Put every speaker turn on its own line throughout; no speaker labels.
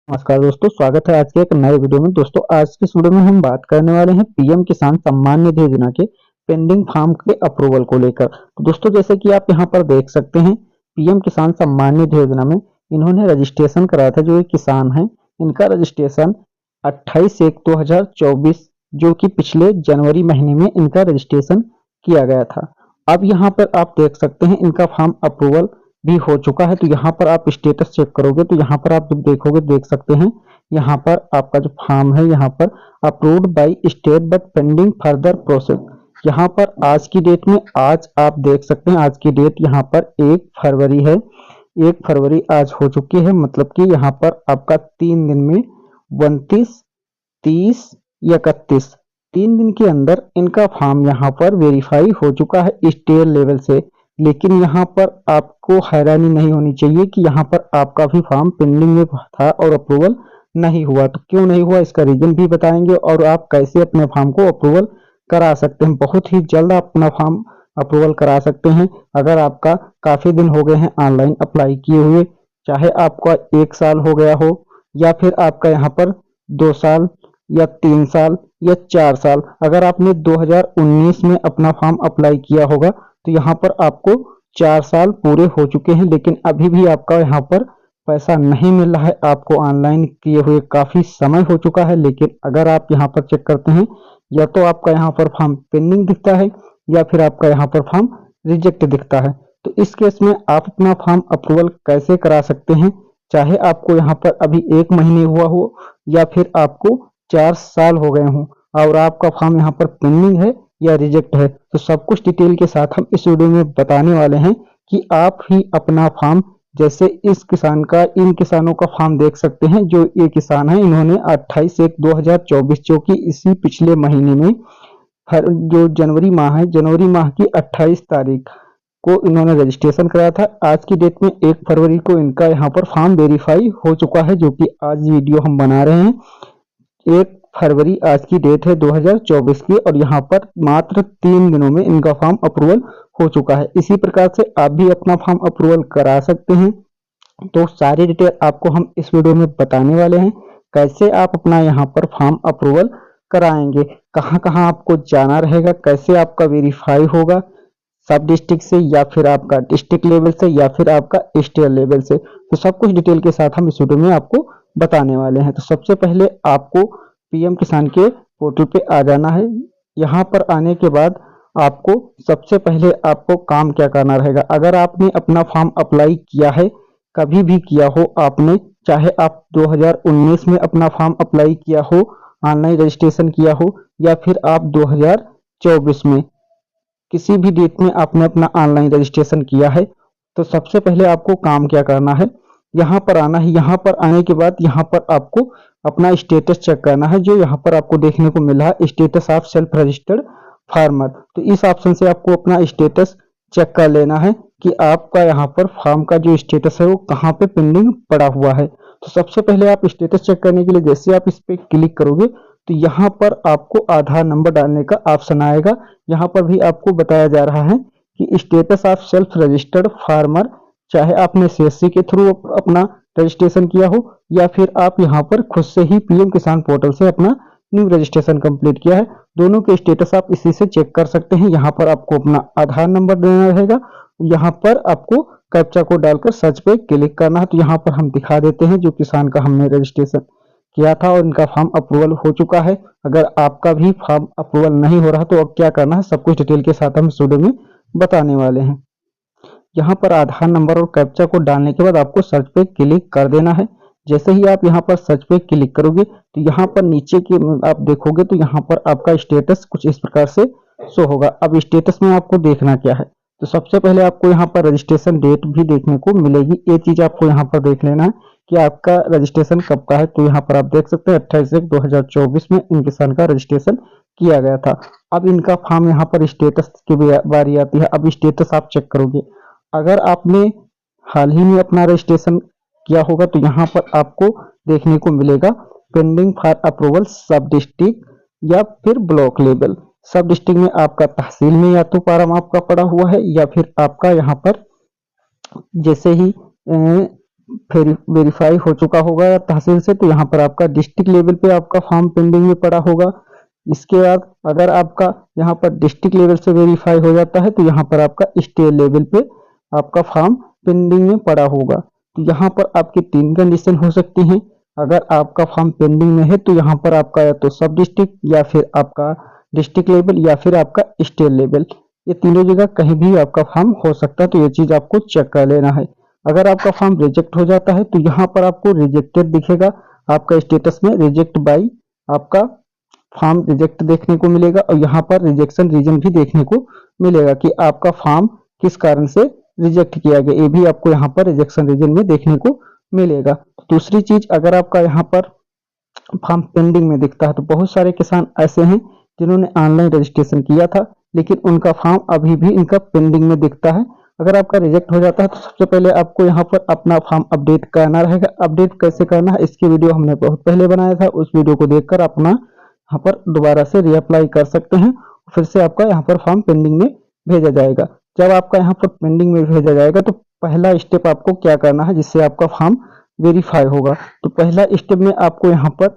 नमस्कार दोस्तों, स्वागत है आज के एक नए वीडियो में। दोस्तों, आज की इस वीडियो में हम बात करने वाले हैं पीएम किसान सम्मान निधि योजना के पेंडिंग फॉर्म के अप्रूवल को लेकर। तो दोस्तों, जैसे कि आप यहां पर देख सकते हैं, पीएम किसान सम्मान निधि योजना में इन्होंने रजिस्ट्रेशन कराया था। जो ये किसान है, इनका रजिस्ट्रेशन 28/1/2024 जो कि पिछले जनवरी महीने में इनका रजिस्ट्रेशन किया गया था। अब यहाँ पर आप देख सकते हैं इनका फॉर्म अप्रूवल भी हो चुका है। तो यहाँ पर आप स्टेटस चेक करोगे तो यहाँ पर आप जब देखोगे देख सकते हैं, यहाँ पर आपका जो फॉर्म है यहाँ पर approved by state but pending further process. यहाँ पर आज की डेट में, आज आप देख सकते हैं, आज की डेट यहाँ पर 1 फरवरी है। 1 फरवरी आज हो चुकी है, मतलब कि यहाँ पर आपका 3 दिन में 29, 30 या 31 3 दिन के अंदर इनका फॉर्म यहाँ पर वेरीफाई हो चुका है स्टेट लेवल से। लेकिन यहाँ पर आपको हैरानी नहीं होनी चाहिए कि यहाँ पर आपका भी फॉर्म पेंडिंग में था और अप्रूवल नहीं हुआ। तो क्यों नहीं हुआ, इसका रीजन भी बताएंगे और आप कैसे अपने फॉर्म को अप्रूवल करा सकते हैं। बहुत ही जल्द आप अपना फॉर्म अप्रूवल करा सकते हैं अगर आपका काफी दिन हो गए हैं ऑनलाइन अप्लाई किए हुए, चाहे आपका 1 साल हो गया हो या फिर आपका यहाँ पर 2 साल या 3 साल या 4 साल। अगर आपने 2019 में अपना फॉर्म अप्लाई किया होगा तो यहाँ पर आपको 4 साल पूरे हो चुके हैं, लेकिन अभी भी आपका यहाँ पर पैसा नहीं मिल रहा है। आपको ऑनलाइन किए हुए काफी समय हो चुका है, लेकिन अगर आप यहाँ पर चेक करते हैं, या तो आपका यहाँ पर फॉर्म पेंडिंग दिखता है या फिर आपका यहाँ पर फॉर्म रिजेक्ट दिखता है। तो इस केस में आप अपना फॉर्म अप्रूवल कैसे करा सकते हैं, चाहे आपको यहाँ पर अभी 1 महीने हुआ हो या फिर आपको 4 साल हो गए हों और आपका फॉर्म यहाँ पर पेंडिंग है या रिजेक्ट है, तो सब कुछ डिटेल के साथ हम इस वीडियो में बताने वाले हैं कि आप ही अपना फॉर्म, जैसे इस किसान का, इन किसानों का फॉर्म देख सकते हैं। जो ये किसान है, इन्होंने 28/1/2024 जो कि इसी पिछले महीने में, हर जो जनवरी माह है, जनवरी माह की 28 तारीख को इन्होंने रजिस्ट्रेशन कराया था। आज की डेट में 1 फरवरी को इनका यहाँ पर फॉर्म वेरीफाई हो चुका है, जो कि आज वीडियो हम बना रहे हैं। 1 फरवरी आज की डेट है 2024 की, और यहाँ पर मात्र 3 दिनों में इनका फॉर्म अप्रूवल हो चुका है। इसी प्रकार से आप भी अपना फॉर्म अप्रूवल करा सकते हैं। तो सारी डिटेल आपको हम इस वीडियो में बताने वाले हैं, कैसे आप अपना यहाँ पर फॉर्म अप्रूवल कराएंगे, कहाँ कहाँ आपको जाना रहेगा, कैसे आपका वेरीफाई होगा, सब डिस्ट्रिक्ट से या फिर आपका डिस्ट्रिक्ट लेवल से या फिर आपका स्टेट लेवल से। तो सब कुछ डिटेल के साथ हम इस वीडियो में आपको बताने वाले हैं। तो सबसे पहले आपको पीएम किसान के पोर्टल पे आ जाना है। यहाँ पर आने के बाद आपको सबसे पहले आपको काम क्या करना रहेगा। अगर आपने अपना फॉर्म अप्लाई किया है, कभी भी किया हो आपने, चाहे आप 2019 में अपना फॉर्म अप्लाई किया हो, ऑनलाइन रजिस्ट्रेशन किया हो, या फिर आप 2024 में किसी भी डेट में आपने अपना ऑनलाइन रजिस्ट्रेशन किया है, तो सबसे पहले आपको काम क्या करना है, यहाँ पर आना है। यहाँ पर आने के बाद यहाँ पर आपको अपना स्टेटस चेक करना है, जो यहाँ पर आपको देखने को मिला है, status of self registered farmer. तो इस ऑप्शन से आपको अपना स्टेटस चेक कर लेना है कि आपका यहाँ पर फॉर्म का जो स्टेटस है वो कहाँ पे पेंडिंग पड़ा हुआ है। तो सबसे पहले आप स्टेटस चेक करने के लिए जैसे आप इस पे क्लिक करोगे तो यहाँ पर आपको आधार नंबर डालने का ऑप्शन आएगा। यहाँ पर भी आपको बताया जा रहा है कि status of self registered farmer, चाहे आपने सीएससी के थ्रू अपना रजिस्ट्रेशन किया हो या फिर आप यहाँ पर खुद से ही पीएम किसान पोर्टल से अपना न्यू रजिस्ट्रेशन कंप्लीट किया है, दोनों के स्टेटस आप इसी से चेक कर सकते हैं। यहाँ पर आपको अपना आधार नंबर देना रहेगा, यहाँ पर आपको कैप्चा कोड डालकर सर्च पे क्लिक करना है। तो यहाँ पर हम दिखा देते हैं जो किसान का हमने रजिस्ट्रेशन किया था और इनका फॉर्म अप्रूवल हो चुका है। अगर आपका भी फॉर्म अप्रूवल नहीं हो रहा तो अब क्या करना है, सब कुछ डिटेल के साथ हम इस वीडियो में बताने वाले हैं। यहाँ पर आधार नंबर और कैप्चा कोड डालने के बाद आपको सर्च पे क्लिक कर देना है। जैसे ही आप यहाँ पर सर्च पे क्लिक करोगे तो यहाँ पर नीचे के आप देखोगे तो यहाँ पर आपका स्टेटस कुछ इस प्रकार से शो होगा। अब स्टेटस में आपको देखना क्या है, तो सबसे पहले आपको यहाँ पर रजिस्ट्रेशन डेट भी देखने को मिलेगी। ये चीज आपको यहाँ पर देख लेना है कि आपका रजिस्ट्रेशन कब का है। तो यहाँ पर आप देख सकते हैं 28/1/2024 में इन किसान का रजिस्ट्रेशन किया गया था। अब इनका फॉर्म यहाँ पर स्टेटस की बारी आती है। अब स्टेटस आप चेक करोगे, अगर आपने हाल ही में अपना रजिस्ट्रेशन किया होगा तो यहाँ पर आपको देखने को मिलेगा पेंडिंग फॉर अप्रूवल सब डिस्ट्रिक्ट या फिर ब्लॉक लेवल। सब डिस्ट्रिक्ट में आपका तहसील में या तो फार्म आपका पड़ा हुआ है, या फिर आपका यहाँ पर जैसे ही वेरीफाई हो चुका होगा तहसील से, तो यहाँ पर आपका डिस्ट्रिक्ट लेवल पे आपका फॉर्म पेंडिंग में पड़ा होगा। इसके बाद अगर आपका यहाँ पर डिस्ट्रिक्ट लेवल से वेरीफाई हो जाता है तो यहाँ पर आपका स्टेट लेवल पे आपका फॉर्म पेंडिंग में पड़ा होगा। तो यहाँ पर आपकी 3 कंडीशन हो सकती हैं। अगर आपका फॉर्म पेंडिंग में है तो यहाँ पर आपका या तो सब डिस्ट्रिक्ट या फिर आपका डिस्ट्रिक्ट लेवल या फिर आपका स्टेट लेवल, ये तीनों जगह कहीं भी आपका फॉर्म हो सकता है। तो ये चीज आपको चेक कर लेना है। अगर आपका फॉर्म रिजेक्ट हो जाता है तो यहाँ पर आपको रिजेक्टेड दिखेगा, आपका स्टेटस में रिजेक्ट बाई आपका फॉर्म रिजेक्ट देखने को मिलेगा और यहाँ पर रिजेक्शन रीजन भी देखने को मिलेगा कि आपका फॉर्म किस कारण से रिजेक्ट किया गया, ये भी आपको यहाँ पर रिजेक्शन रीजन में देखने को मिलेगा। दूसरी चीज, अगर आपका यहाँ पर फॉर्म पेंडिंग में दिखता है तो बहुत सारे किसान ऐसे हैं जिन्होंने ऑनलाइन रजिस्ट्रेशन किया था लेकिन उनका फॉर्म अभी भी इनका पेंडिंग में दिखता है। अगर आपका रिजेक्ट हो जाता है तो सबसे पहले आपको यहाँ पर अपना फॉर्म अपडेट करना रहेगा। अपडेट कैसे करना है इसकी वीडियो हमने बहुत पहले बनाया था, उस वीडियो को देखकर अपना यहाँ पर दोबारा से रीअप्लाई कर सकते हैं। फिर से आपका यहाँ पर फॉर्म पेंडिंग में भेजा जाएगा। जब आपका यहाँ पर पेंडिंग में भेजा जाएगा तो पहला स्टेप आपको क्या करना है जिससे आपका फॉर्म वेरीफाई होगा। तो पहला स्टेप में आपको यहाँ पर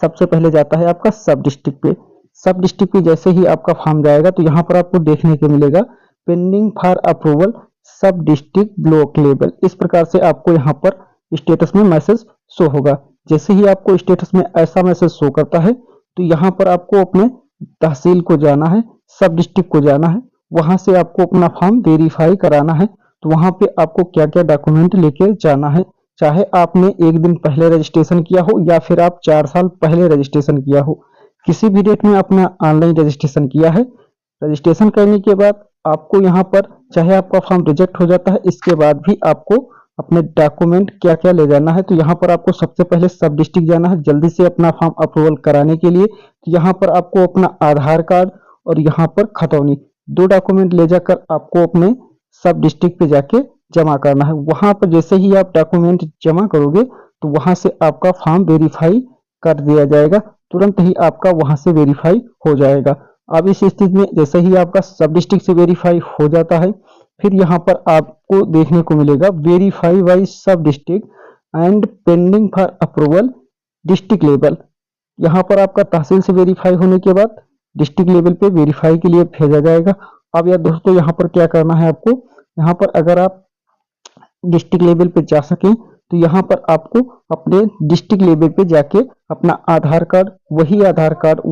सबसे पहले जाता है आपका सब डिस्ट्रिक्ट पे। सब डिस्ट्रिक्ट पे जैसे ही आपका फॉर्म जाएगा तो यहाँ पर आपको देखने को मिलेगा पेंडिंग फॉर अप्रूवल सब डिस्ट्रिक्ट ब्लॉक लेवल। इस प्रकार से आपको यहाँ पर स्टेटस में मैसेज शो होगा। जैसे ही आपको स्टेटस में ऐसा मैसेज शो करता है तो यहाँ पर आपको अपने तहसील को जाना है, सब डिस्ट्रिक्ट को जाना है, वहां से आपको अपना फॉर्म वेरीफाई कराना है। तो वहां पे आपको क्या क्या डॉक्यूमेंट लेके जाना है, चाहे आपने एक दिन पहले रजिस्ट्रेशन किया हो या फिर आप 4 साल पहले रजिस्ट्रेशन किया हो, किसी भी डेट में अपना ऑनलाइन रजिस्ट्रेशन किया है। रजिस्ट्रेशन करने के बाद आपको यहाँ पर चाहे आपका फॉर्म रिजेक्ट हो जाता है इसके बाद भी आपको अपने डॉक्यूमेंट क्या क्या ले जाना है। तो यहाँ पर आपको सबसे पहले सब डिस्ट्रिक्ट जाना है जल्दी से अपना फॉर्म अप्रूवल कराने के लिए। तो यहाँ पर आपको अपना आधार कार्ड और यहाँ पर खतौनी 2 डॉक्यूमेंट ले जाकर आपको अपने सब डिस्ट्रिक्ट पे जाके जमा करना है। वहां पर जैसे ही आप डॉक्यूमेंट जमा करोगे तो वहां से आपका फॉर्म वेरीफाई कर दिया जाएगा, तुरंत ही आपका वहां से वेरीफाई हो जाएगा। अब इस स्थिति में जैसे ही आपका सब डिस्ट्रिक्ट से वेरीफाई हो जाता है फिर यहाँ पर आपको देखने को मिलेगा वेरीफाई बाई सब district and pending for approval district level. यहाँ पर आपका तहसील से वेरीफाई होने के बाद डिस्ट्रिक्ट लेवल पे वेरीफाई के लिए भेजा जाएगा। अब यार दोस्तों यहाँ पर क्या करना है आपको, यहाँ पर अगर आप डिस्ट्रिक्ट लेवल पे जा सकें तो यहाँ पर आपको अपने डिस्ट्रिक्ट लेवल पे जाके अपना आधार कार्ड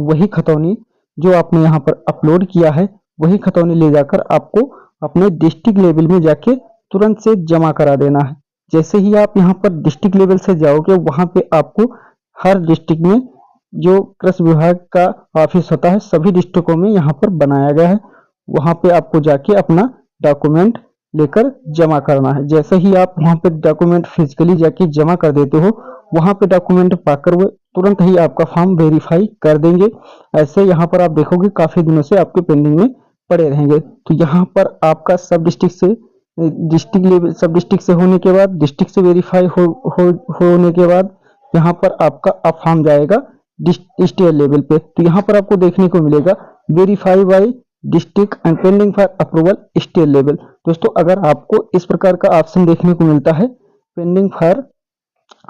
वही खतौनी जो आपने यहाँ पर अपलोड किया है वही खतौनी ले जाकर आपको अपने डिस्ट्रिक्ट लेवल में जाके तुरंत से जमा करा देना है। जैसे ही आप यहाँ पर डिस्ट्रिक्ट लेवल से जाओगे वहां पे आपको हर डिस्ट्रिक्ट में जो कृषि विभाग का ऑफिस होता है सभी डिस्ट्रिक्टों में यहाँ पर बनाया गया है, वहां पे आपको जाके अपना डॉक्यूमेंट लेकर जमा करना है। जैसे ही आप वहां पे डॉक्यूमेंट फिजिकली जाके जमा कर देते हो वहां पे डॉक्यूमेंट पाकर वो तुरंत ही आपका फॉर्म वेरीफाई कर देंगे। ऐसे यहाँ पर आप देखोगे काफी दिनों से आपके पेंडिंग में पड़े रहेंगे। तो यहाँ पर आपका सब डिस्ट्रिक्ट से डिस्ट्रिक्ट लेवल सब डिस्ट्रिक्ट से होने के बाद डिस्ट्रिक्ट से वेरीफाई होने के बाद यहाँ पर आपका अब फॉर्म जाएगा स्टेट लेवल पे। तो यहाँ पर आपको देखने को मिलेगा verify by district and pending for approval state level. दोस्तों अगर आपको इस प्रकार का ऑप्शन देखने को मिलता है pending for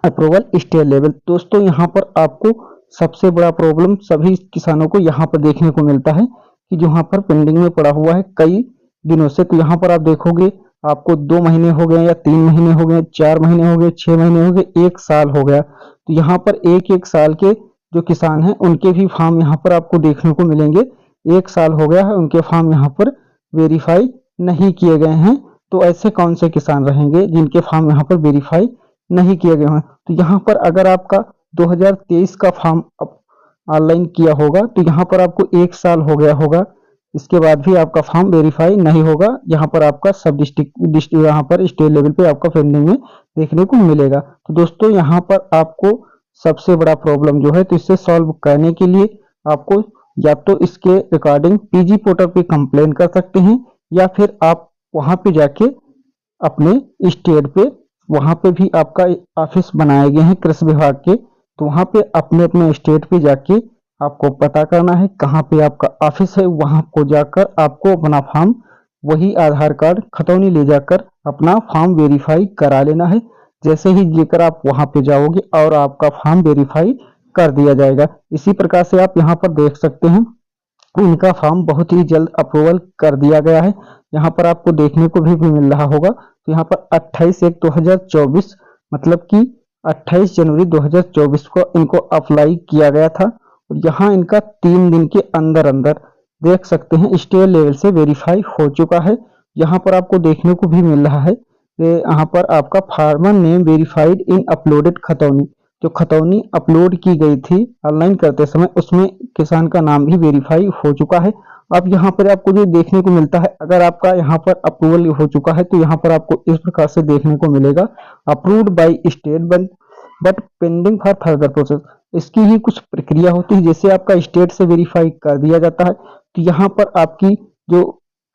approval state level, दोस्तों यहाँ पर आपको सबसे बड़ा प्रॉब्लम सभी किसानों को यहाँ पर देखने को मिलता है कि जो यहाँ पर पेंडिंग में पड़ा हुआ है कई दिनों से। तो यहाँ पर आप देखोगे आपको 2 महीने हो गए या 3 महीने हो गए, 4 महीने हो गए, 6 महीने हो गए, 1 साल हो गया। तो यहाँ पर एक साल के जो किसान हैं उनके भी फॉर्म यहाँ पर आपको देखने को मिलेंगे। 1 साल हो गया है उनके फॉर्म यहाँ पर वेरीफाई नहीं किए गए हैं। तो ऐसे कौन से किसान रहेंगे जिनके फॉर्म यहाँ पर वेरीफाई नहीं किए गए हैं। तो यहाँ पर अगर आपका 2023 का फॉर्म ऑनलाइन किया होगा तो यहाँ पर आपको 1 साल हो गया होगा, इसके बाद भी आपका फॉर्म वेरीफाई नहीं होगा। यहाँ पर आपका सब डिस्ट्रिक्ट यहाँ पर स्टेट लेवल पे आपका पेंडिंग में देखने को मिलेगा। तो दोस्तों यहाँ पर आपको सबसे बड़ा प्रॉब्लम जो है तो इसे सॉल्व करने के लिए आपको या तो इसके रिकॉर्डिंग पीजी पोर्टल पे कंप्लेन कर सकते हैं या फिर आप वहां पे जाके अपने स्टेट पे वहां पे भी आपका ऑफिस बनाए गए हैं कृषि विभाग के, तो वहां पे अपने अपने स्टेट पे जाके आपको पता करना है कहाँ पे आपका ऑफिस है, वहां को जाकर आपको अपना फॉर्म वही आधार कार्ड खतौनी ले जाकर अपना फॉर्म वेरीफाई करा लेना है। जैसे ही लेकर आप वहां पे जाओगे और आपका फॉर्म वेरीफाई कर दिया जाएगा। इसी प्रकार से आप यहाँ पर देख सकते हैं इनका फॉर्म बहुत ही जल्द अप्रूवल कर दिया गया है। यहाँ पर आपको देखने को भी मिल रहा होगा। तो यहाँ पर 28/1/2024 मतलब कि 28 जनवरी 2024 को इनको अप्लाई किया गया था। और यहाँ इनका 3 दिन के अंदर अंदर देख सकते हैं स्टेट लेवल से वेरीफाई हो चुका है। यहाँ पर आपको देखने को भी मिल रहा है कि यहाँ पर आपका फार्मर नेम वेरीफाइड इन अपलोडेड खतौनी, जो खतौनी अपलोड की गई थी ऑनलाइन करते समय उसमें किसान का नाम भी वेरीफाई हो चुका है। अब यहाँ पर आपको जो देखने को मिलता है, अगर आपका यहाँ पर अप्रूवल हो चुका है तो यहाँ पर आपको इस प्रकार से देखने को मिलेगा, approved by state but pending for further process. इसकी ही कुछ प्रक्रिया होती है, जैसे आपका स्टेट से वेरीफाई कर दिया जाता है तो यहाँ पर आपकी जो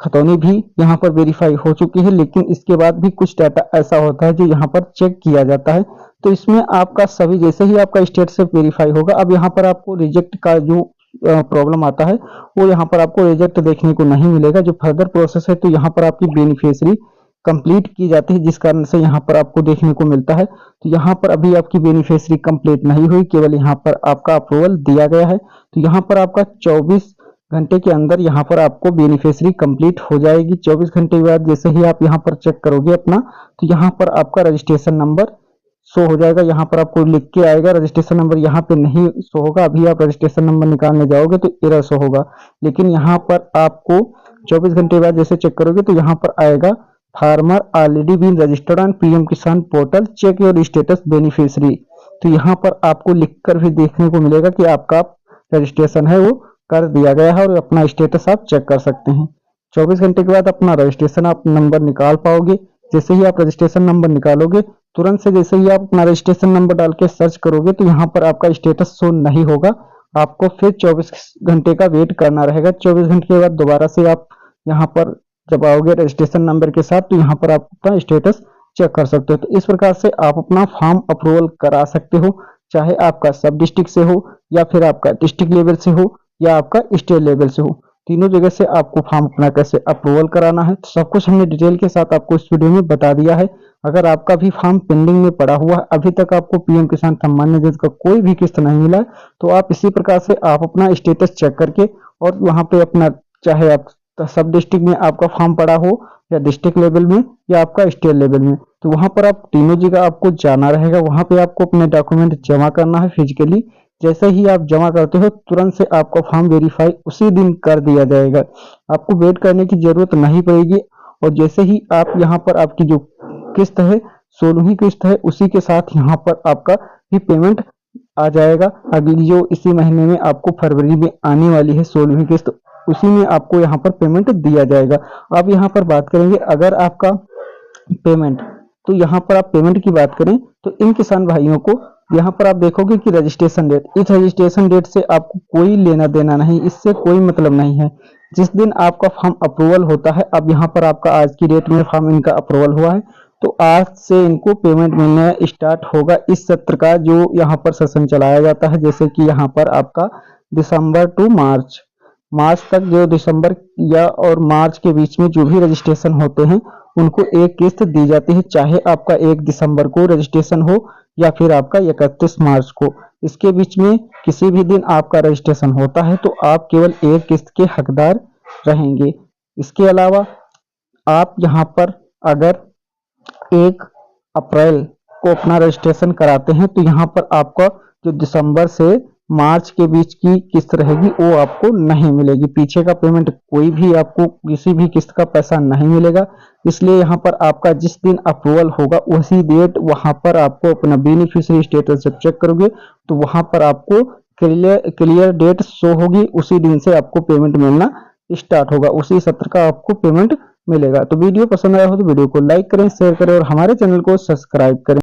खतौनी भी यहाँ पर वेरीफाई हो चुकी है, लेकिन इसके बाद भी कुछ डाटा ऐसा होता है जो यहाँ पर चेक किया जाता है। तो इसमें आपका सभी जैसे ही आपका स्टेट से वेरीफाई होगा, अब यहाँ पर आपको रिजेक्ट का जो प्रॉब्लम आता है वो यहाँ पर आपको रिजेक्ट देखने को नहीं मिलेगा। जो फर्दर प्रोसेस है तो यहाँ पर आपकी बेनिफिशियरी कंप्लीट की जाती है, जिस कारण से यहाँ पर आपको देखने को मिलता है। तो यहाँ पर अभी आपकी बेनिफिशियरी कंप्लीट नहीं हुई, केवल यहाँ पर आपका अप्रूवल दिया गया है। तो यहाँ पर आपका 24 घंटे के अंदर यहाँ पर आपको बेनिफिशियरी कंप्लीट हो जाएगी। 24 घंटे के बाद जैसे ही आप यहाँ पर चेक करोगे अपना, तो यहाँ पर आपका रजिस्ट्रेशन नंबर शो हो जाएगा। यहाँ पर आपको लिख के आएगा रजिस्ट्रेशन नंबर, यहाँ पे नहीं शो होगा। अभी आप रजिस्ट्रेशन नंबर निकालने जाओगे तो एरर शो होगा, लेकिन यहाँ पर आपको 24 घंटे बाद जैसे चेक करोगे तो यहाँ पर आएगा farmer already been registered on PM Kisan portal, check your status beneficiary. तो यहाँ पर आपको लिखकर भी देखने को मिलेगा कि आपका रजिस्ट्रेशन है वो कर दिया गया है और अपना स्टेटस आप चेक कर सकते हैं। 24 घंटे के बाद अपना रजिस्ट्रेशन आप नंबर निकाल पाओगे। जैसे ही आप रजिस्ट्रेशन नंबर निकालोगे, तुरंत से जैसे ही आप अपना रजिस्ट्रेशन नंबर डाल के सर्च करोगे तो यहाँ पर आपका स्टेटस शो नहीं होगा। आपको फिर 24 घंटे का वेट करना रहेगा। 24 घंटे के बाद दोबारा से आप यहाँ पर जब आओगे रजिस्ट्रेशन नंबर के साथ तो यहाँ पर आप अपना स्टेटस चेक कर सकते हो। तो इस प्रकार से आप अपना फॉर्म अप्रूवल करा सकते हो, चाहे आपका सब डिस्ट्रिक्ट से हो या फिर आपका डिस्ट्रिक्ट लेवल से हो या आपका स्टेट लेवल से हो। तीनों जगह से आपको फॉर्म अपना कैसे अप्रूवल कराना है तो सब कुछ हमने डिटेल के साथ आपको इस वीडियो में बता दिया है। अगर आपका भी फॉर्म पेंडिंग में पड़ा हुआ है, अभी तक आपको पीएम किसान सम्मान निधि का कोई भी किस्त नहीं मिला, तो आप इसी प्रकार से आप अपना स्टेटस चेक करके और वहां पे अपना चाहे आप सब डिस्ट्रिक्ट में आपका फॉर्म पड़ा हो या डिस्ट्रिक्ट लेवल में या आपका स्टेट लेवल में, तो वहां पर आप तीनों जगह आपको जाना रहेगा। वहां पे आपको अपने डॉक्यूमेंट जमा करना है फिजिकली। जैसे ही आप जमा करते हो तुरंत से आपका फॉर्म वेरीफाई उसी दिन कर दिया जाएगा, आपको वेट करने की जरूरत नहीं पड़ेगी। और जैसे ही आप यहाँ पर आपकी जो किस्त है 16वीं किस्त है, उसी के साथ यहाँ पर आपका भी पेमेंट आ जाएगा। अगली जो इसी महीने में आपको फरवरी में आने वाली है 16वीं किस्त, उसी में आपको यहाँ पर पेमेंट दिया जाएगा। अब यहाँ पर बात करेंगे अगर आपका पेमेंट, तो यहाँ पर आप पेमेंट की बात करें तो इन किसान भाइयों को यहाँ पर आप देखोगे कि रजिस्ट्रेशन डेट, इस रजिस्ट्रेशन डेट से आपको कोई लेना देना नहीं, इससे कोई मतलब नहीं है। जिस दिन आपका फॉर्म अप्रूवल होता है, अब यहाँ पर आपका आज की डेट में फॉर्म इनका अप्रूवल हुआ है तो आज से इनको पेमेंट मिलना स्टार्ट होगा। इस सत्र का जो यहाँ पर सेशन चलाया जाता है, जैसे कि यहाँ पर आपका दिसंबर टू मार्च तक, जो दिसंबर या और मार्च के बीच में जो भी रजिस्ट्रेशन होते हैं उनको एक किस्त दी जाती है, चाहे आपका 1 दिसंबर को रजिस्ट्रेशन हो या फिर आपका 31 मार्च को। इसके बीच में किसी भी दिन आपका रजिस्ट्रेशन होता है तो आप केवल एक किस्त के हकदार रहेंगे। इसके अलावा आप यहाँ पर अगर 1 अप्रैल को अपना रजिस्ट्रेशन कराते हैं तो यहाँ पर आपका जो दिसंबर से मार्च के बीच की किस्त रहेगी वो आपको नहीं मिलेगी। पीछे का पेमेंट कोई भी आपको किसी भी किस्त का पैसा नहीं मिलेगा। इसलिए यहाँ पर आपका जिस दिन अप्रूवल होगा उसी डेट वहां पर आपको अपना बेनिफिशियरी स्टेटस जब चेक करोगे तो वहां पर आपको क्लियर डेट शो होगी, उसी दिन से आपको पेमेंट मिलना स्टार्ट होगा, उसी सत्र का आपको पेमेंट मिलेगा। तो वीडियो पसंद आया हो तो वीडियो को लाइक करें, शेयर करें और हमारे चैनल को सब्सक्राइब करें।